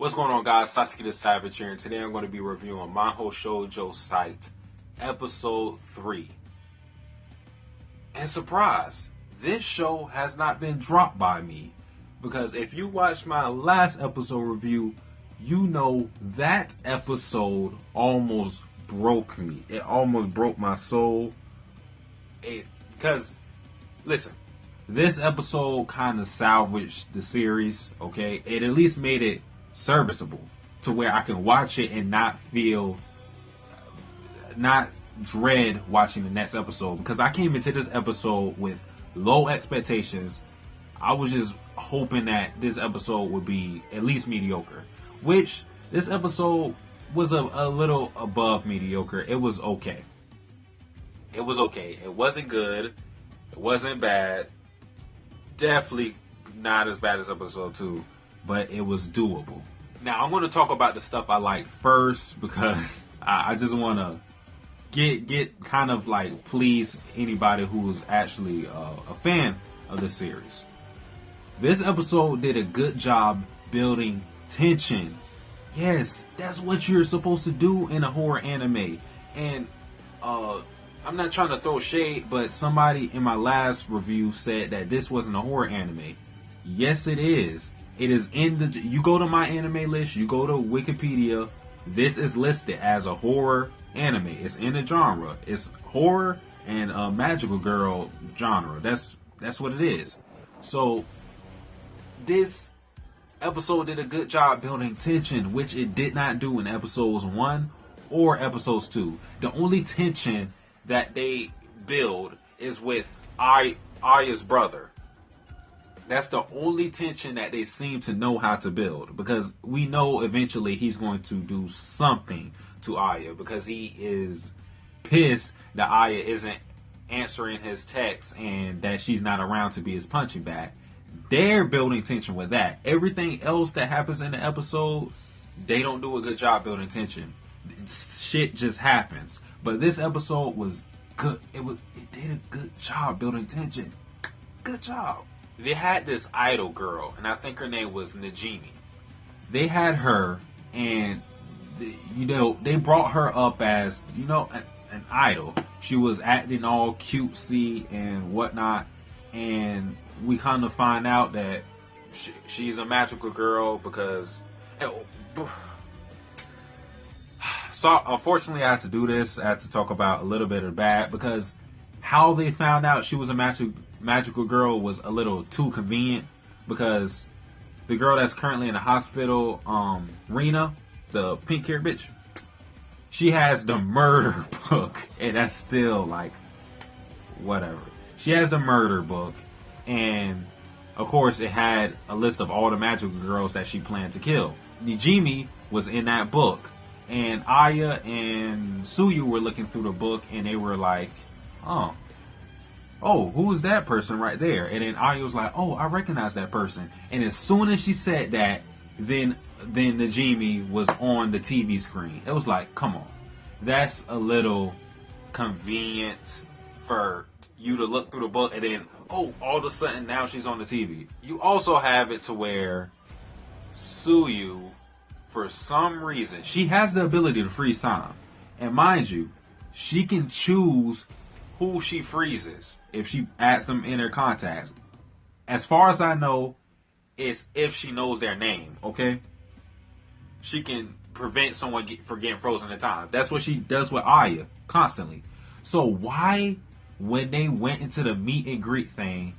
What's going on, guys? Sasuke the Savage here, and today I'm going to be reviewing Mahou Shoujo Site, Episode 3. And surprise, this show has not been dropped by me, because if you watched my last episode review, you know that episode almost broke me. It almost broke my soul. Because, listen, this episode kind of salvaged the series, okay? It at least made it serviceable to where I can watch it and not dread watching the next episode, because I came into this episode with low expectations. I was just hoping that this episode would be at least mediocre, which this episode was a little above mediocre. It was okay. It was okay. It wasn't good. It wasn't bad. Definitely not as bad as episode 2. But it was doable. Now, I'm going to talk about the stuff I liked first, because I just want to get kind of like please anybody who's actually a fan of the series. This episode did a good job building tension. Yes, that's what you're supposed to do in a horror anime. And I'm not trying to throw shade, but somebody in my last review said that this wasn't a horror anime. Yes, it is. It is in the... You go to my anime list, you go to Wikipedia, this is listed as a horror anime. It's in the genre. It's horror and magical girl genre. That's what it is. So, this episode did a good job building tension, which it did not do in episodes 1 or episodes 2. The only tension that they build is with Aya's brother. That's the only tension that they seem to know how to build, because we know eventually he's going to do something to Aya, because he is pissed that Aya isn't answering his texts and that she's not around to be his punching bag. They're building tension with that. Everything else that happens in the episode, they don't do a good job building tension. Shit just happens. But this episode was good. It did a good job building tension. Good job. They had this idol girl, and I think her name was Najimi. They had her, and they brought her up as an idol. She was acting all cutesy and whatnot, and we kind of find out that she's a magical girl because. So unfortunately, I had to do this. I had to talk about a little bit of bad, because how they found out she was a magical girl was a little too convenient, because the girl that's currently in the hospital, Rena, the pink-haired bitch, she has the murder book, and that's still like whatever. She has the murder book, and of course it had a list of all the magical girls that she planned to kill. Najimi was in that book. And Aya and Suyu were looking through the book, and they were like, oh, who is that person right there? And then Aya was like, oh, I recognize that person. And as soon as she said that, then Najimi was on the TV screen. It was like, come on. That's a little convenient for you to look through the book, and then, all of a sudden now she's on the TV. You also have it to where Suyu, for some reason, she has the ability to freeze time. And mind you, she can choose who she freezes if she adds them in her contacts. As far as I know, it's if she knows their name, okay? She can prevent someone from getting frozen in time. That's what she does with Aya constantly. So why, when they went into the meet and greet thing,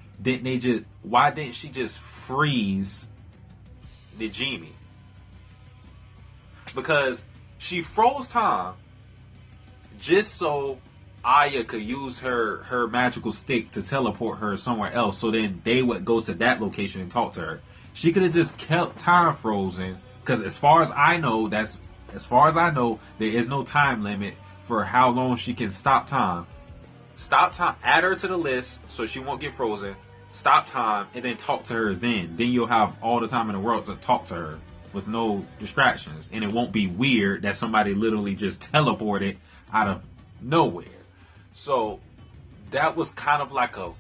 why didn't she just freeze Najimi? Because she froze time just so Aya could use her magical stick to teleport her somewhere else, so then they would go to that location and talk to her. She could have just kept time frozen, because as far as I know, there is no time limit for how long she can stop time. Stop time, add her to the list so she won't get frozen, stop time, and then talk to her then. Then you'll have all the time in the world to talk to her with no distractions, and it won't be weird that somebody literally just teleported out of nowhere. So that was kind of like a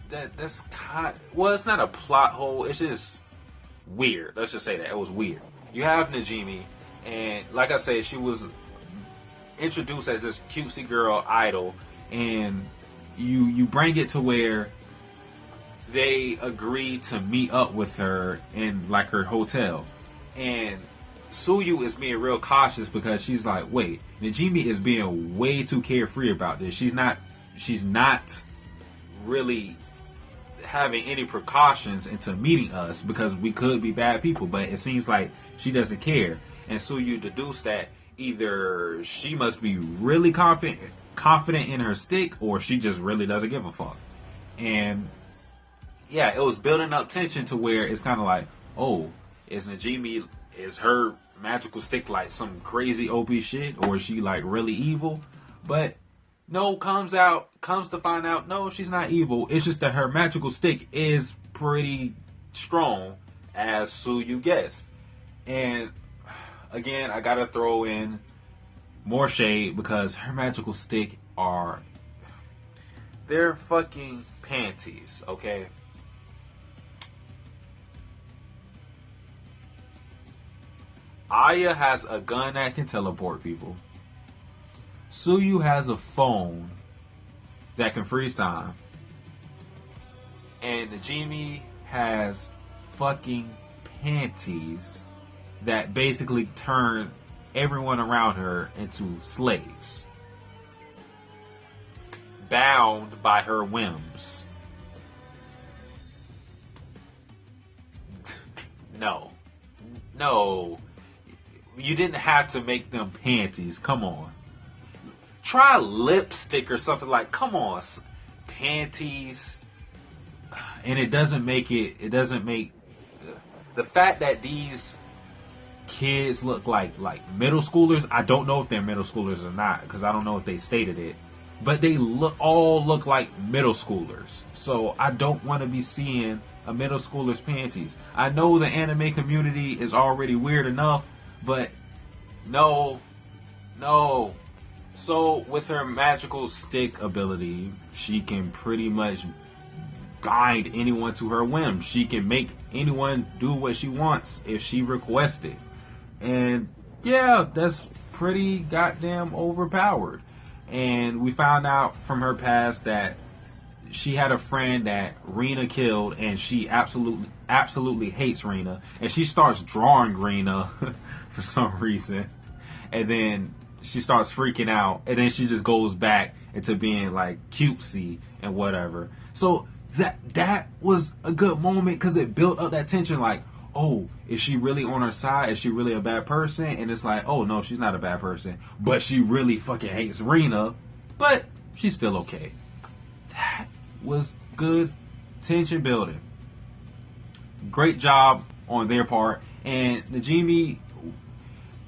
that's kind. Well, it's not a plot hole. It's just weird. Let's just say that it was weird. You have Najimi, and like I said, she was introduced as this cutesy girl idol, and you bring it to where they agree to meet up with her in like her hotel, and Suyu is being real cautious because she's like, wait, Najimi is being way too carefree about this. She's not really having any precautions into meeting us because we could be bad people, but it seems like she doesn't care. And Suyu deduced that either she must be really confident in her stick, or she just really doesn't give a fuck. And yeah, it was building up tension to where it's kind of like, oh, is her magical stick like some crazy OP shit, or is she like really evil? But no, comes to find out, no, she's not evil. It's just that her magical stick is pretty strong, as Suyu guessed. And again, I gotta throw in more shade because her magical stick they're fucking panties, okay? Aya has a gun that can teleport people. Suyu has a phone that can freeze time. And Najimi has fucking panties that basically turn everyone around her into slaves, bound by her whims. No, you didn't have to make them panties. Come on, try lipstick or something. Like, come on, panties. And it doesn't make the fact that these kids look like middle schoolers. I don't know if they're middle schoolers or not, because I don't know if they stated it, but they all look like middle schoolers. So I don't want to be seeing a middle schooler's panties. I know the anime community is already weird enough, but no. So with her magical stick ability, she can pretty much guide anyone to her whim. She can make anyone do what she wants if she requests it. And yeah, that's pretty goddamn overpowered. And we found out from her past that she had a friend that Rina killed, and she absolutely hates Rina. And she starts drawing Rina for some reason. And then she starts freaking out. And then she just goes back into being like cutesy and whatever. So that was a good moment because it built up that tension. Like, oh, is she really on her side? Is she really a bad person? And it's like, oh no, she's not a bad person, but she really fucking hates Rina, but she's still okay. That was good tension building. Great job on their part. And Najimi,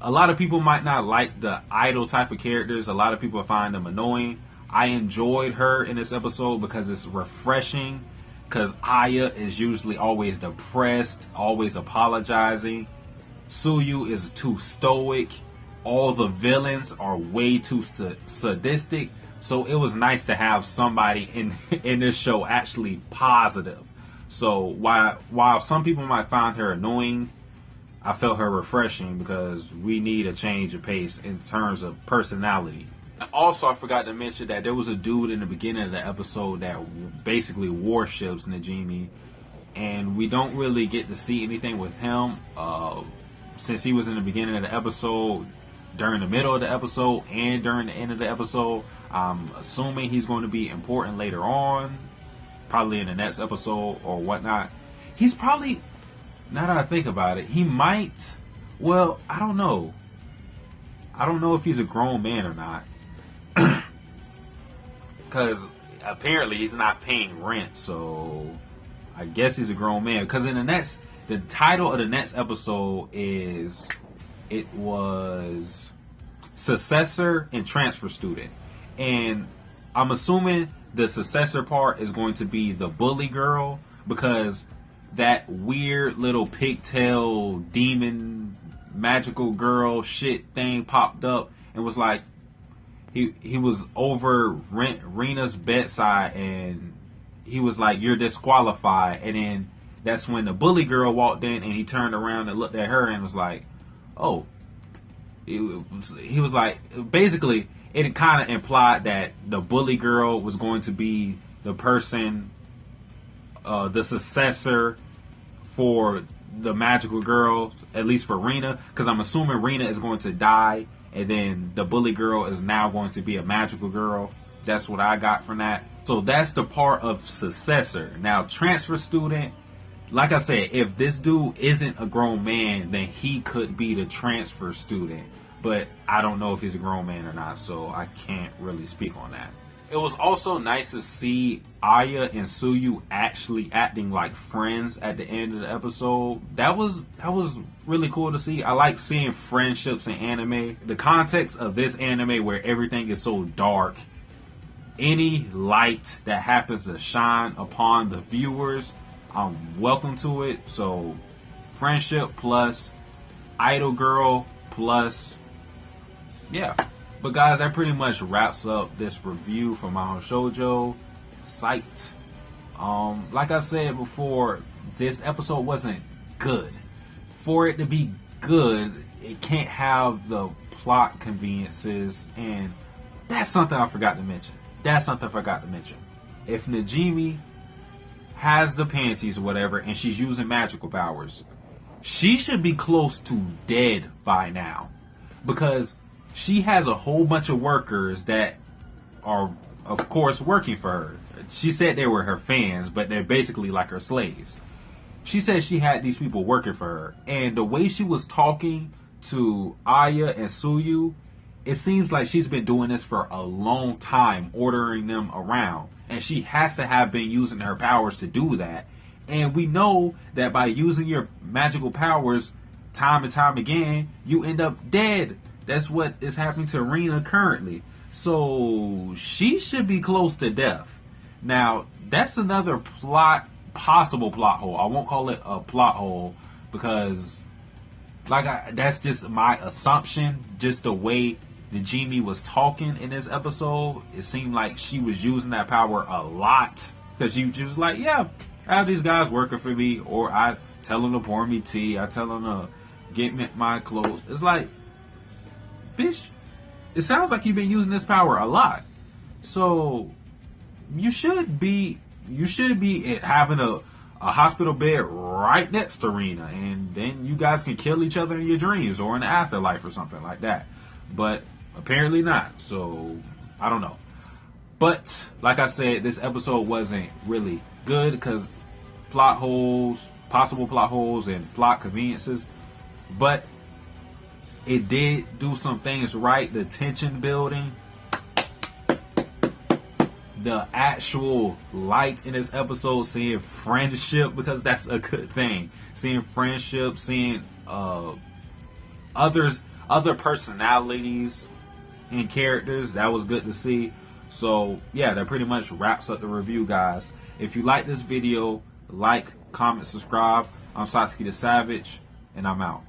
a lot of people might not like the idol type of characters. A lot of people find them annoying. I enjoyed her in this episode because it's refreshing. Because Aya is usually always depressed, always apologizing. Suyu is too stoic. All the villains are way too sadistic. So it was nice to have somebody in this show actually positive. So while some people might find her annoying, I felt her refreshing because we need a change of pace in terms of personality. Also, I forgot to mention that there was a dude in the beginning of the episode that basically worships Najimi, and we don't really get to see anything with him since he was in the beginning of the episode, during the middle of the episode, and during the end of the episode. I'm assuming he's going to be important later on, probably in the next episode or whatnot. He's probably, now that I think about it, he might, well, I don't know. I don't know if he's a grown man or not. Because apparently he's not paying rent, so I guess he's a grown man. Because in the title of the next episode was Successor and Transfer Student. And I'm assuming the successor part is going to be the bully girl, because that weird little pigtail demon magical girl shit thing popped up and was like, he was over Rena's bedside, and he was like, "You're disqualified." And then that's when the bully girl walked in, and he turned around and looked at her and was like, "Oh." He was like, basically, it kind of implied that the bully girl was going to be the person, the successor for the magical girl, at least for Rena, because I'm assuming Rena is going to die, and then the bully girl is now going to be a magical girl. That's what I got from that. So that's the part of successor. Now, transfer student, like I said, if this dude isn't a grown man, then he could be the transfer student. But I don't know if he's a grown man or not, so I can't really speak on that. It was also nice to see Aya and Tsuyu actually acting like friends at the end of the episode. That was really cool to see. I like seeing friendships in anime. The context of this anime where everything is so dark, any light that happens to shine upon the viewers, I'm welcome to it. So friendship plus idol girl plus, yeah. But guys, that pretty much wraps up this review for Mahou Shoujo. Psyched. Like I said before, this episode wasn't good. For it to be good, it can't have the plot conveniences, and that's something I forgot to mention. If Najimi has the panties or whatever, and she's using magical powers, she should be close to dead by now. Because she has a whole bunch of workers that are, of course, working for her. She said they were her fans, but they're basically like her slaves. She said she had these people working for her. And the way she was talking to Aya and Tsuyu, it seems like she's been doing this for a long time, ordering them around. And she has to have been using her powers to do that. And we know that by using your magical powers time and time again, you end up dead. That's what is happening to Rena currently. So she should be close to death. Now, that's another possible plot hole. I won't call it a plot hole because that's just my assumption. Just the way Najimi was talking in this episode, it seemed like she was using that power a lot. Because she was like, yeah, I have these guys working for me, or I tell them to pour me tea, I tell them to get me my clothes. It's like, bitch, it sounds like you've been using this power a lot. So you should be having a hospital bed right next to Rena, and then you guys can kill each other in your dreams or in the afterlife or something like that. But apparently not. So I don't know. But like I said, this episode wasn't really good because possible plot holes and plot conveniences. But it did do some things right. The tension building, the actual light in this episode, seeing friendship, because that's a good thing. Seeing friendship, seeing other personalities and characters, that was good to see. So yeah, that pretty much wraps up the review, guys. If you like this video, like, comment, subscribe. I'm Satsuki the Savage, and I'm out.